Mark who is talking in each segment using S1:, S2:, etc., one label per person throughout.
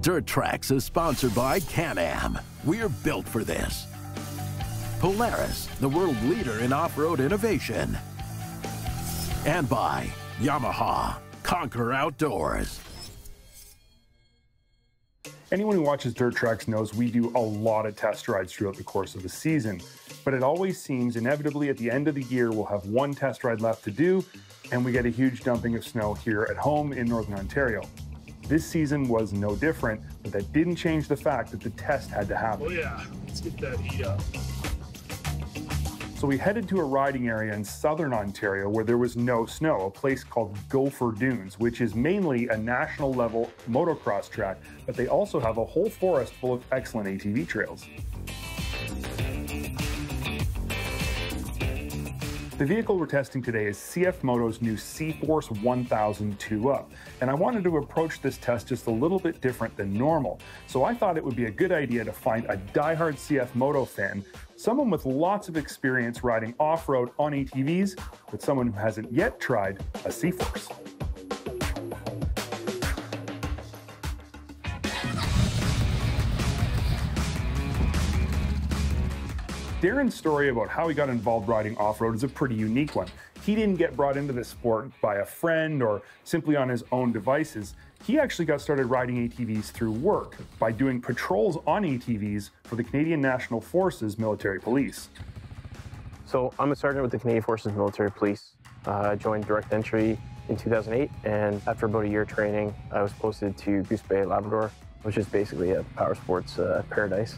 S1: Dirt Trax is sponsored by Can-Am. We're built for this. Polaris, the world leader in off-road innovation. And by Yamaha, conquer outdoors.
S2: Anyone who watches Dirt Trax knows we do a lot of test rides throughout the course of the season, but it always seems inevitably at the end of the year we'll have one test ride left to do, and we get a huge dumping of snow here at home in Northern Ontario. This season was no different, but that didn't change the fact that the test had to happen.
S3: Oh yeah, let's get that heat up.
S2: So we headed to a riding area in southern Ontario where there was no snow, a place called Gopher Dunes, which is mainly a national level motocross track, but they also have a whole forest full of excellent ATV trails. The vehicle we're testing today is CFMOTO's new CFORCE 1000 2-Up, and I wanted to approach this test just a little bit different than normal. So I thought it would be a good idea to find a diehard CFMOTO fan, someone with lots of experience riding off-road on ATVs, but someone who hasn't yet tried a CFORCE. Darren's story about how he got involved riding off-road is a pretty unique one. He didn't get brought into this sport by a friend or simply on his own devices. He actually got started riding ATVs through work by doing patrols on ATVs for the Canadian National Forces Military Police.
S4: So I'm a sergeant with the Canadian Forces Military Police. I joined direct entry in 2008, and after about a year training, I was posted to Goose Bay, Labrador, which is basically a power sports paradise.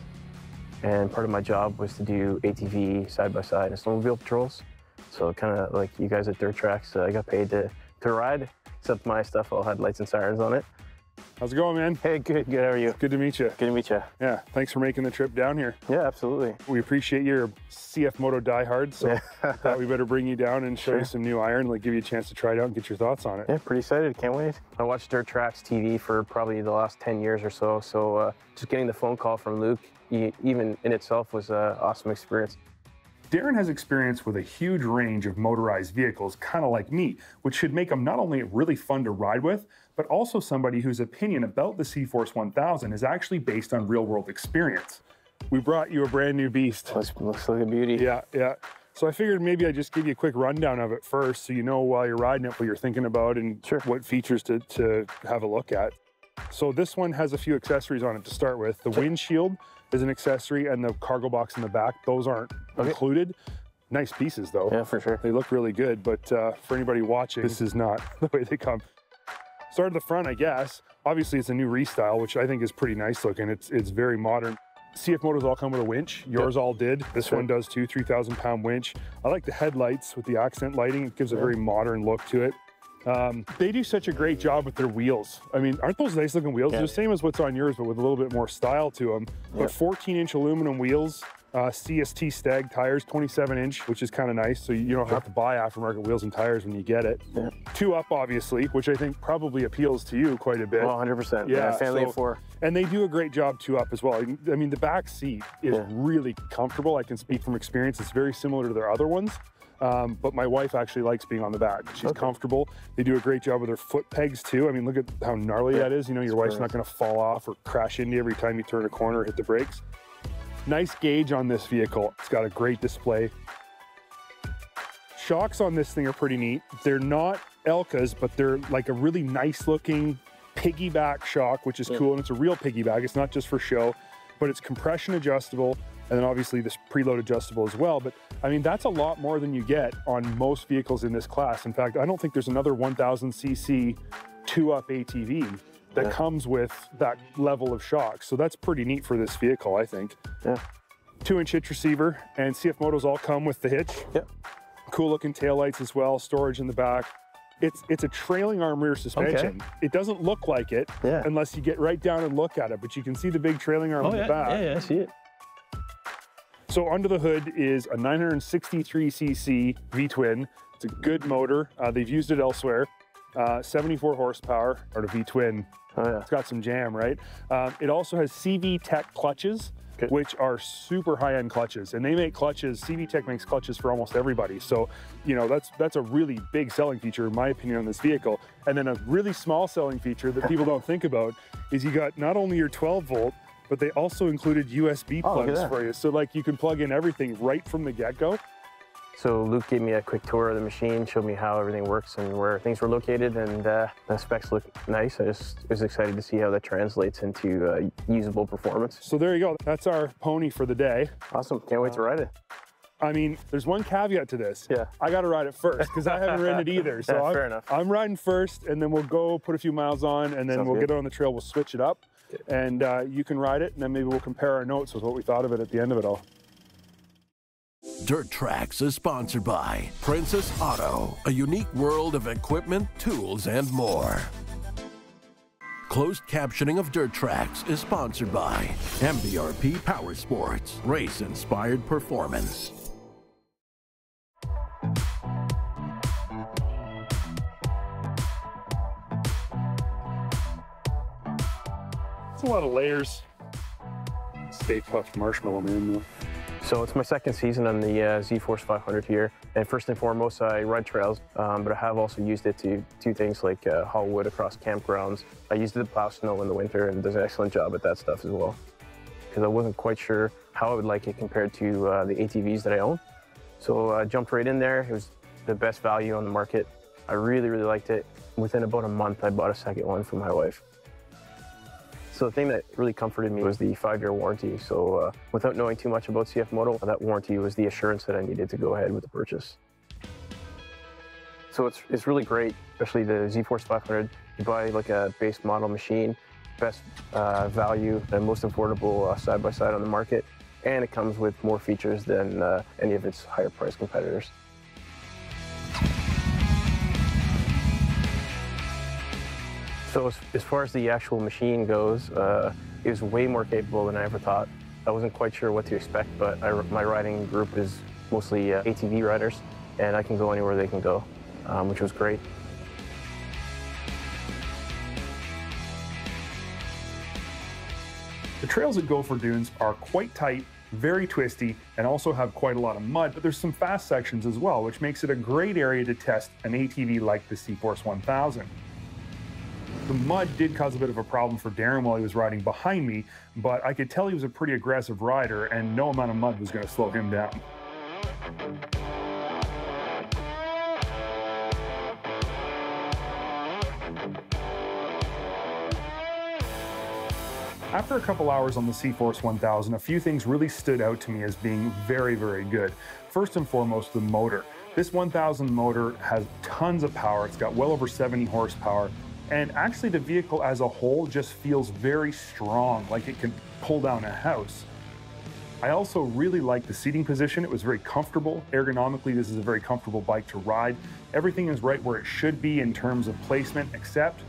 S4: And part of my job was to do ATV, side-by-side, and snowmobile patrols. So kind of like you guys at Dirt Trax, I got paid to ride, except my stuff all had lights and sirens on it.
S2: How's it going, man?
S4: Hey, good, how are you?
S2: Good to meet you.
S4: Good to meet you.
S2: Yeah, thanks for making the trip down here.
S4: Yeah, absolutely.
S2: We appreciate your CFMOTO diehard, so I thought we better bring you down and show you some new iron, like give you a chance to try it out and get your thoughts on it.
S4: Yeah, pretty excited, can't wait. I watched DirtTraxtv for probably the last 10 years or so, so just getting the phone call from Luke, even in itself was an awesome experience.
S2: Darren has experience with a huge range of motorized vehicles, kind of like me, which should make him not only really fun to ride with, but also somebody whose opinion about the CFORCE 1000 is actually based on real-world experience. We brought you a brand new beast.
S4: Looks like a beauty.
S2: Yeah. So I figured maybe I'd just give you a quick rundown of it first, so you know while you're riding it what you're thinking about and what features to have a look at. So this one has a few accessories on it to start with. The windshield is an accessory, and the cargo box in the back, those aren't included. Nice pieces though.
S4: Yeah, for sure.
S2: They look really good, but for anybody watching, this is not the way they come. Start at the front, I guess. Obviously it's a new restyle, which I think is pretty nice looking. It's very modern. CFMOTOs all come with a winch. Yours all did. This one does too, 3,000 pound winch. I like the headlights with the accent lighting. It gives a very modern look to it. They do such a great job with their wheels. I mean, aren't those nice looking wheels? They're the same as what's on yours, but with a little bit more style to them. But 14-inch aluminum wheels, CST Stag tires, 27-inch, which is kind of nice. So you don't have to buy aftermarket wheels and tires when you get it. 2-Up, obviously, which I think probably appeals to you quite a bit.
S4: Well, 100%. Yeah, family of 4. And
S2: they do a great job 2-Up as well. I mean, the back seat is really comfortable. I can speak from experience. It's very similar to their other ones. But my wife actually likes being on the back. She's comfortable. They do a great job with their foot pegs too. I mean, look at how gnarly that is. You know, your wife's not going to fall off or crash into you every time you turn a corner or hit the brakes. Nice gauge on this vehicle. It's got a great display. Shocks on this thing are pretty neat. They're not Elkas, but they're like a really nice looking piggyback shock, which is cool. And it's a real piggyback. It's not just for show, but it's compression adjustable. And then obviously this preload adjustable as well. But I mean, that's a lot more than you get on most vehicles in this class. In fact, I don't think there's another 1000cc 2-Up ATV that comes with that level of shock. So that's pretty neat for this vehicle, I think. 2-inch hitch receiver, and CFMOTOs all come with the hitch. Cool looking taillights as well, storage in the back. It's a trailing arm rear suspension. It doesn't look like it unless you get right down and look at it, but you can see the big trailing arm in the back.
S4: Yeah, I see it.
S2: So under the hood is a 963cc V-twin. It's a good motor. They've used it elsewhere. 74 horsepower, or the V-twin.
S4: Oh, yeah.
S2: It's got some jam, right? It also has CV Tech clutches, which are super high-end clutches. And they make clutches, CV Tech makes clutches for almost everybody. So, you know, that's a really big selling feature, in my opinion, on this vehicle. And then a really small selling feature that people don't think about is you got not only your 12 volt, but they also included USB plugs for you. So like you can plug in everything right from the get-go.
S4: So Luke gave me a quick tour of the machine, showed me how everything works and where things were located, and the specs look nice. I just was excited to see how that translates into usable performance.
S2: So there you go. That's our pony for the day.
S4: Awesome. Can't wait to ride it.
S2: I mean, there's one caveat to this.
S4: Yeah.
S2: I got to ride it first because I haven't ridden it either. So
S4: yeah, fair enough.
S2: I'm riding first, and then we'll go put a few miles on, and then
S4: Sounds
S2: we'll
S4: good.
S2: get it on the trail. We'll switch it up, and you can ride it, and then maybe we'll compare our notes with what we thought of it at the end of it all.
S1: Dirt Trax is sponsored by Princess Auto, a unique world of equipment, tools, and more. Closed captioning of Dirt Trax is sponsored by MBRP Power Sports, race-inspired performance.
S2: It's a lot of layers. Stay puffed marshmallow man though.
S4: So it's my second season on the ZFORCE 500 here, and first and foremost I ride trails, but I have also used it to do things like haul wood across campgrounds. I used it to plow snow in the winter, and it does an excellent job at that stuff as well, because I wasn't quite sure how I would like it compared to the ATVs that I own. So I jumped right in there. It was the best value on the market. I really, really liked it. Within about a month I bought a second one for my wife. So the thing that really comforted me was the 5-year warranty. So without knowing too much about CFMOTO, that warranty was the assurance that I needed to go ahead with the purchase. So it's really great, especially the ZFORCE 500. You buy like a base model machine, best value and most affordable side-by-side on the market, and it comes with more features than any of its higher price competitors. So as far as the actual machine goes, it was way more capable than I ever thought. I wasn't quite sure what to expect, but my riding group is mostly ATV riders, and I can go anywhere they can go, which was great.
S2: The trails at Gopher Dunes are quite tight, very twisty, and also have quite a lot of mud, but there's some fast sections as well, which makes it a great area to test an ATV like the CFORCE 1000. The mud did cause a bit of a problem for Darren while he was riding behind me, but I could tell he was a pretty aggressive rider, and no amount of mud was going to slow him down. After a couple hours on the CFORCE 1000, a few things really stood out to me as being very, very good. First and foremost, the motor. This 1000 motor has tons of power. It's got well over 70 horsepower. And actually the vehicle as a whole just feels very strong, like it can pull down a house. I also really like the seating position. It was very comfortable. Ergonomically, this is a very comfortable bike to ride. Everything is right where it should be in terms of placement, except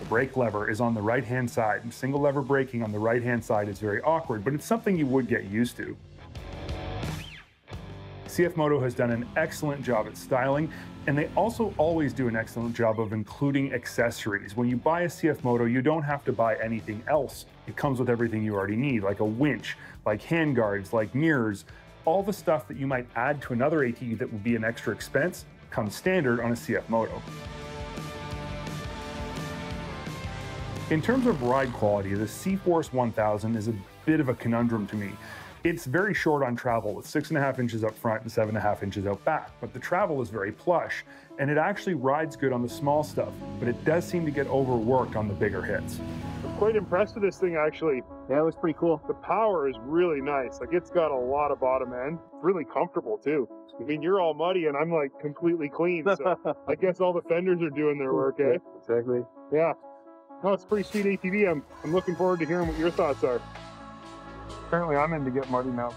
S2: the brake lever is on the right-hand side. And single lever braking on the right-hand side is very awkward, but it's something you would get used to. CFMOTO has done an excellent job at styling, and they also always do an excellent job of including accessories. When you buy a CFMOTO, you don't have to buy anything else. It comes with everything you already need, like a winch, like handguards, like mirrors. All the stuff that you might add to another ATV that would be an extra expense comes standard on a CFMOTO. In terms of ride quality, the CFORCE 1000 is a bit of a conundrum to me. It's very short on travel with 6.5 inches up front and 7.5 inches out back, but the travel is very plush, and it actually rides good on the small stuff, but it does seem to get overworked on the bigger hits.
S3: I'm quite impressed with this thing, actually.
S4: Yeah, it was pretty cool.
S3: The power is really nice. Like, it's got a lot of bottom end. It's really comfortable, too. I mean, you're all muddy, and I'm, like, completely clean, so I guess all the fenders are doing their work, eh?
S4: Exactly.
S3: Yeah. No, it's a pretty sweet ATV. I'm looking forward to hearing what your thoughts are. Apparently, I'm in to get muddy now.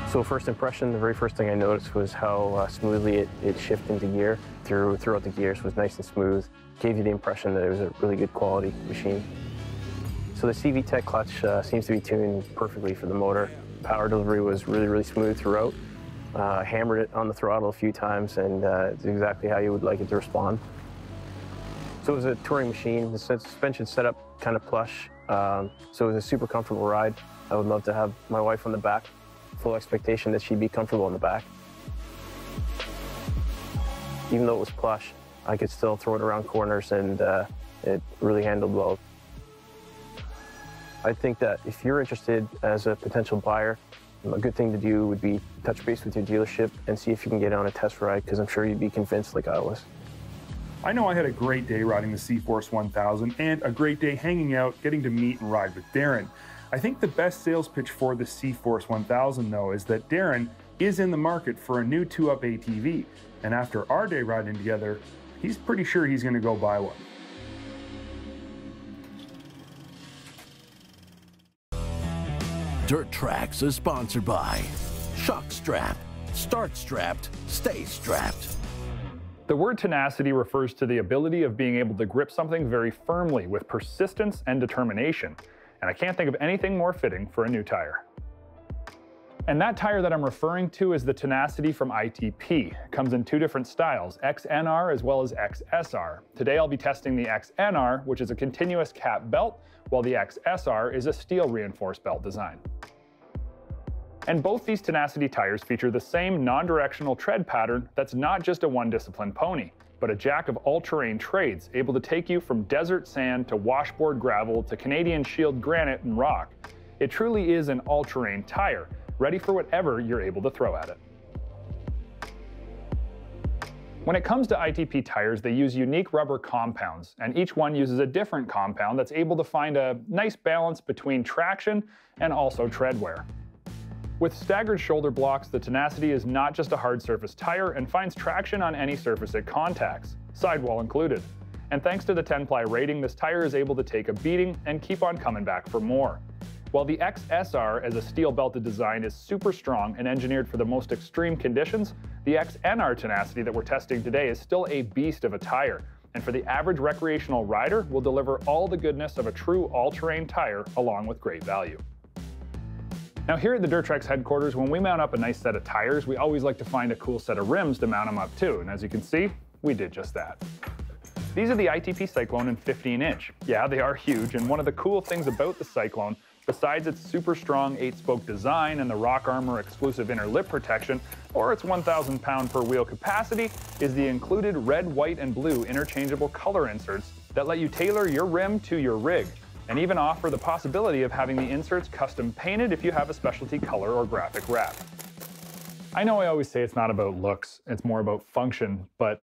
S4: So first impression, the very first thing I noticed was how smoothly it shifted into gear. Throughout the gears was nice and smooth. Gave you the impression that it was a really good quality machine. So the CVTech clutch seems to be tuned perfectly for the motor. Power delivery was really smooth throughout. Hammered it on the throttle a few times, and it's exactly how you would like it to respond. So it was a touring machine. The suspension setup kind of plush, so it was a super comfortable ride. I would love to have my wife on the back. Full expectation that she'd be comfortable in the back. Even though it was plush, I could still throw it around corners, and it really handled well. I think that if you're interested as a potential buyer, a good thing to do would be touch base with your dealership and see if you can get on a test ride, because I'm sure you'd be convinced like I was.
S2: I know I had a great day riding the CFORCE 1000 and a great day hanging out, getting to meet and ride with Darren. I think the best sales pitch for the CFORCE 1000 though is that Darren is in the market for a new 2-up ATV, and after our day riding together, he's pretty sure he's going to go buy one.
S1: Dirt Trax is sponsored by Shock Strap. Start strapped, stay strapped.
S5: The word tenacity refers to the ability of being able to grip something very firmly with persistence and determination. And I can't think of anything more fitting for a new tire. And that tire that I'm referring to is the Tenacity from ITP. It comes in two different styles, XNR as well as XSR. Today I'll be testing the XNR, which is a continuous cap belt, while the XSR is a steel reinforced belt design. And both these Tenacity tires feature the same non-directional tread pattern that's not just a one-discipline pony, but a jack of all-terrain trades, able to take you from desert sand to washboard gravel to Canadian Shield granite and rock. It truly is an all-terrain tire, ready for whatever you're able to throw at it. When it comes to ITP tires, they use unique rubber compounds, and each one uses a different compound that's able to find a nice balance between traction and also tread wear. With staggered shoulder blocks, the Tenacity is not just a hard surface tire and finds traction on any surface it contacts, sidewall included. And thanks to the 10-ply rating, this tire is able to take a beating and keep on coming back for more. While the XSR as a steel belted design is super strong and engineered for the most extreme conditions, the XNR Tenacity that we're testing today is still a beast of a tire, and for the average recreational rider will deliver all the goodness of a true all-terrain tire along with great value. Now here at the DirtTrax headquarters, when we mount up a nice set of tires, we always like to find a cool set of rims to mount them up to, and as you can see, we did just that. These are the ITP Cyclone in 15-inch. Yeah, they are huge, and one of the cool things about the Cyclone, besides its super strong 8-spoke design and the Rock Armor exclusive inner lip protection, or its 1,000 pound per wheel capacity, is the included red, white, and blue interchangeable color inserts that let you tailor your rim to your rig, and even offer the possibility of having the inserts custom painted if you have a specialty color or graphic wrap. I know I always say it's not about looks, it's more about function, but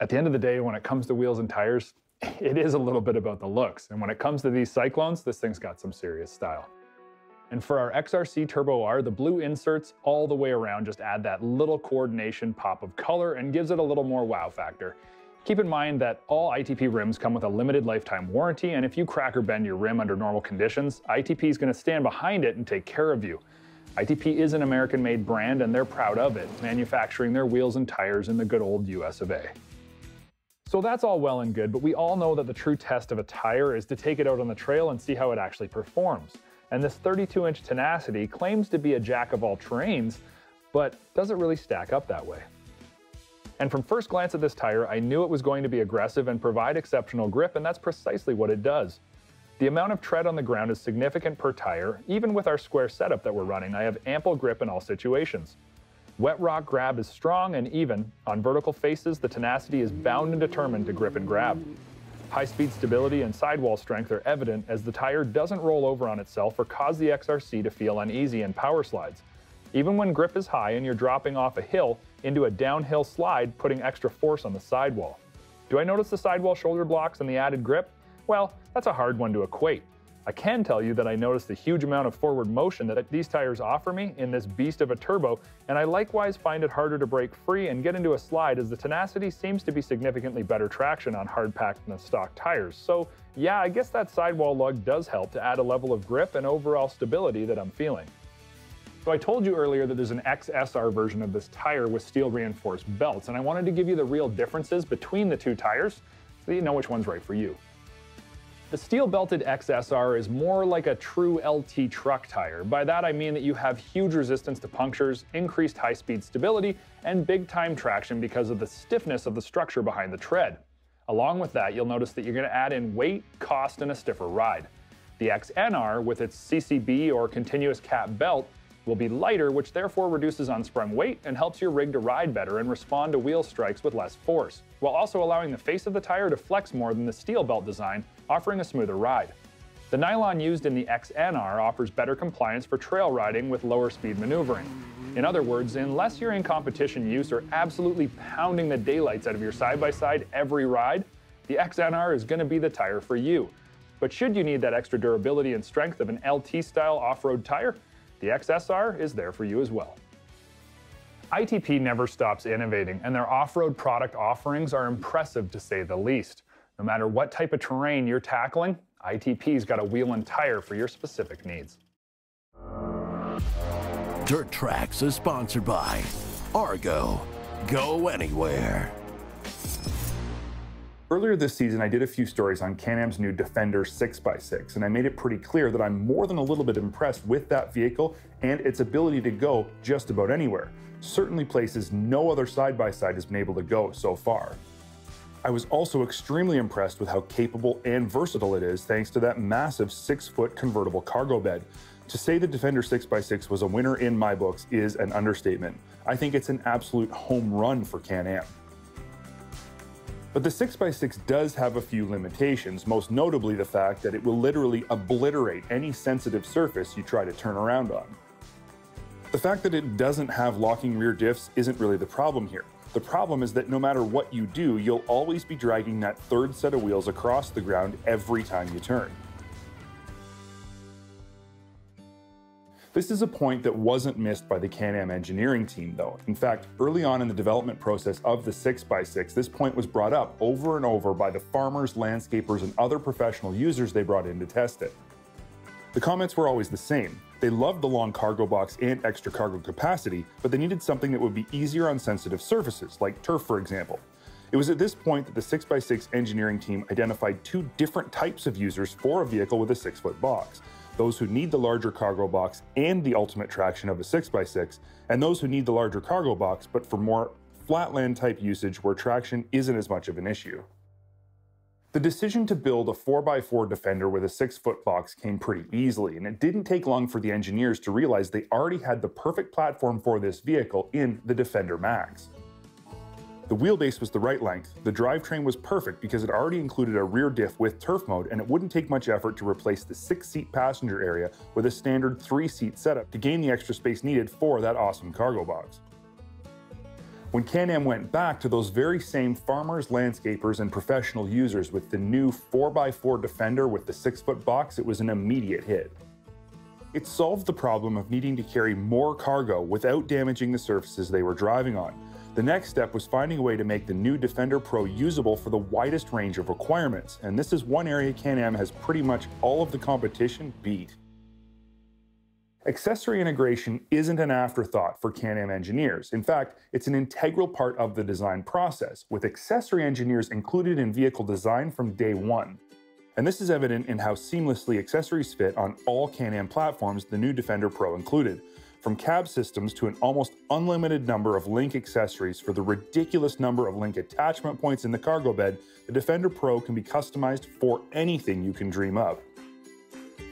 S5: at the end of the day, when it comes to wheels and tires, it is a little bit about the looks. And when it comes to these Cyclones, this thing's got some serious style. And for our XRC Turbo R, the blue inserts all the way around just add that little coordination pop of color and gives it a little more wow factor. Keep in mind that all ITP rims come with a limited lifetime warranty, and if you crack or bend your rim under normal conditions, ITP is going to stand behind it and take care of you. ITP is an American-made brand, and they're proud of it, manufacturing their wheels and tires in the good old US of A. So that's all well and good, but we all know that the true test of a tire is to take it out on the trail and see how it actually performs. And this 32-inch Tenacity claims to be a jack of all terrains, but doesn't really stack up that way. And from first glance at this tire, I knew it was going to be aggressive and provide exceptional grip, and that's precisely what it does. The amount of tread on the ground is significant per tire. Even with our square setup that we're running, I have ample grip in all situations. Wet rock grab is strong and even. On vertical faces, the Tenacity is bound and determined to grip and grab. High-speed stability and sidewall strength are evident as the tire doesn't roll over on itself or cause the XRC to feel uneasy in power slides. Even when grip is high and you're dropping off a hill into a downhill slide, putting extra force on the sidewall. Do I notice the sidewall shoulder blocks and the added grip? Well, that's a hard one to equate. I can tell you that I noticed the huge amount of forward motion that these tires offer me in this beast of a turbo, and I likewise find it harder to break free and get into a slide as the Tenacity seems to be significantly better traction on hard-packed than stock tires. So yeah, I guess that sidewall lug does help to add a level of grip and overall stability that I'm feeling. So I told you earlier that there's an XSR version of this tire with steel reinforced belts, and I wanted to give you the real differences between the two tires so that you know which one's right for you. The steel-belted XSR is more like a true LT truck tire. By that I mean that you have huge resistance to punctures, increased high-speed stability, and big-time traction because of the stiffness of the structure behind the tread. Along with that, you'll notice that you're going to add in weight, cost, and a stiffer ride. The XNR, with its CCB or continuous cap belt, will be lighter, which therefore reduces unsprung weight and helps your rig to ride better and respond to wheel strikes with less force, while also allowing the face of the tire to flex more than the steel belt design, offering a smoother ride. The nylon used in the XNR offers better compliance for trail riding with lower speed maneuvering. In other words, unless you're in competition use or absolutely pounding the daylights out of your side-by-side every ride, the XNR is going to be the tire for you. But should you need that extra durability and strength of an LT-style off-road tire, the XSR is there for you as well. ITP never stops innovating, and their off-road product offerings are impressive to say the least. No matter what type of terrain you're tackling, ITP's got a wheel and tire for your specific needs.
S1: Dirt Trax is sponsored by Argo. Go anywhere.
S2: Earlier this season, I did a few stories on Can-Am's new Defender 6x6, and I made it pretty clear that I'm more than a little bit impressed with that vehicle and its ability to go just about anywhere. Certainly places no other side-by-side has been able to go so far. I was also extremely impressed with how capable and versatile it is thanks to that massive 6-foot convertible cargo bed. To say the Defender 6x6 was a winner in my books is an understatement. I think it's an absolute home run for Can-Am. But the 6x6 does have a few limitations, most notably the fact that it will literally obliterate any sensitive surface you try to turn around on. The fact that it doesn't have locking rear diffs isn't really the problem here. The problem is that no matter what you do, you'll always be dragging that third set of wheels across the ground every time you turn. This is a point that wasn't missed by the Can-Am engineering team though. In fact, early on in the development process of the 6x6, this point was brought up over and over by the farmers, landscapers, and other professional users they brought in to test it. The comments were always the same. They loved the long cargo box and extra cargo capacity, but they needed something that would be easier on sensitive surfaces, like turf for example. It was at this point that the 6x6 engineering team identified two different types of users for a vehicle with a 6-foot box. Those who need the larger cargo box and the ultimate traction of a 6x6, and those who need the larger cargo box but for more flatland type usage where traction isn't as much of an issue. The decision to build a 4x4 Defender with a 6-foot box came pretty easily, and it didn't take long for the engineers to realize they already had the perfect platform for this vehicle in the Defender Max. The wheelbase was the right length, the drivetrain was perfect because it already included a rear diff with turf mode, and it wouldn't take much effort to replace the 6-seat passenger area with a standard 3-seat setup to gain the extra space needed for that awesome cargo box. When Can-Am went back to those very same farmers, landscapers, and professional users with the new 4x4 Defender with the 6-foot box, it was an immediate hit. It solved the problem of needing to carry more cargo without damaging the surfaces they were driving on. The next step was finding a way to make the new Defender Pro usable for the widest range of requirements, and this is one area Can-Am has pretty much all of the competition beat. Accessory integration isn't an afterthought for Can-Am engineers. In fact, it's an integral part of the design process, with accessory engineers included in vehicle design from day one. And this is evident in how seamlessly accessories fit on all Can-Am platforms, the new Defender Pro included. From cab systems to an almost unlimited number of link accessories for the ridiculous number of link attachment points in the cargo bed, the Defender Pro can be customized for anything you can dream of.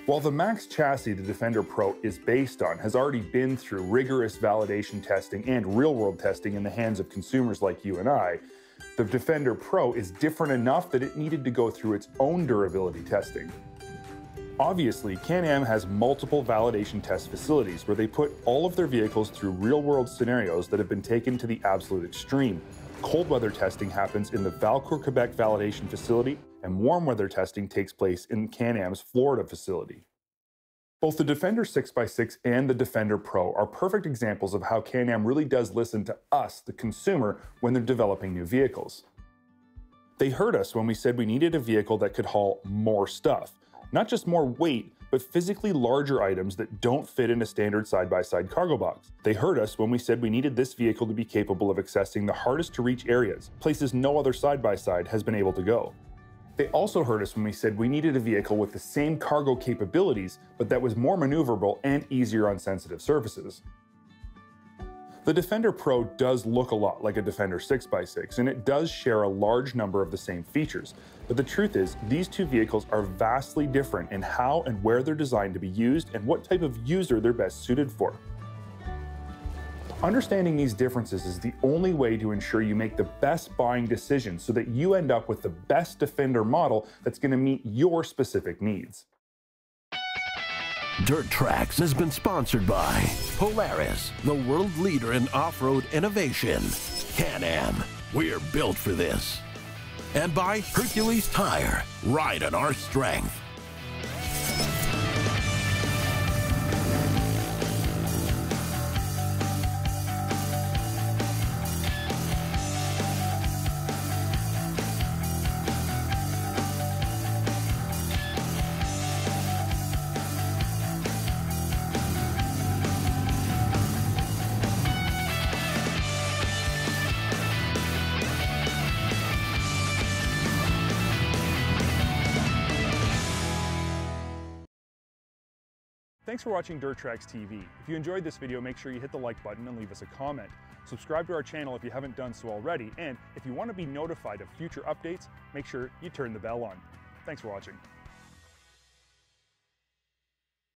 S2: While the Max chassis the Defender Pro is based on has already been through rigorous validation testing and real-world testing in the hands of consumers like you and I, the Defender Pro is different enough that it needed to go through its own durability testing. Obviously, Can-Am has multiple validation test facilities where they put all of their vehicles through real-world scenarios that have been taken to the absolute extreme. Cold weather testing happens in the Valcourt, Quebec validation facility, and warm weather testing takes place in Can-Am's Florida facility. Both the Defender 6x6 and the Defender Pro are perfect examples of how Can-Am really does listen to us, the consumer, when they're developing new vehicles. They heard us when we said we needed a vehicle that could haul more stuff. Not just more weight, but physically larger items that don't fit in a standard side-by-side cargo box. They heard us when we said we needed this vehicle to be capable of accessing the hardest to reach areas, places no other side-by-side has been able to go. They also heard us when we said we needed a vehicle with the same cargo capabilities, but that was more maneuverable and easier on sensitive surfaces. The Defender Pro does look a lot like a Defender 6x6, and it does share a large number of the same features. But the truth is, these two vehicles are vastly different in how and where they're designed to be used and what type of user they're best suited for. Understanding these differences is the only way to ensure you make the best buying decision so that you end up with the best Defender model that's going to meet your specific needs.
S1: Dirt Trax has been sponsored by Polaris, the world leader in off-road innovation. Can-Am, we're built for this. And by Hercules Tire, ride on our strength.
S2: Thanks for watching Dirt Trax TV. If you enjoyed this video, make sure you hit the like button and leave us a comment. Subscribe to our channel if you haven't done so already, and if you want to be notified of future updates, make sure you turn the bell on. Thanks for watching.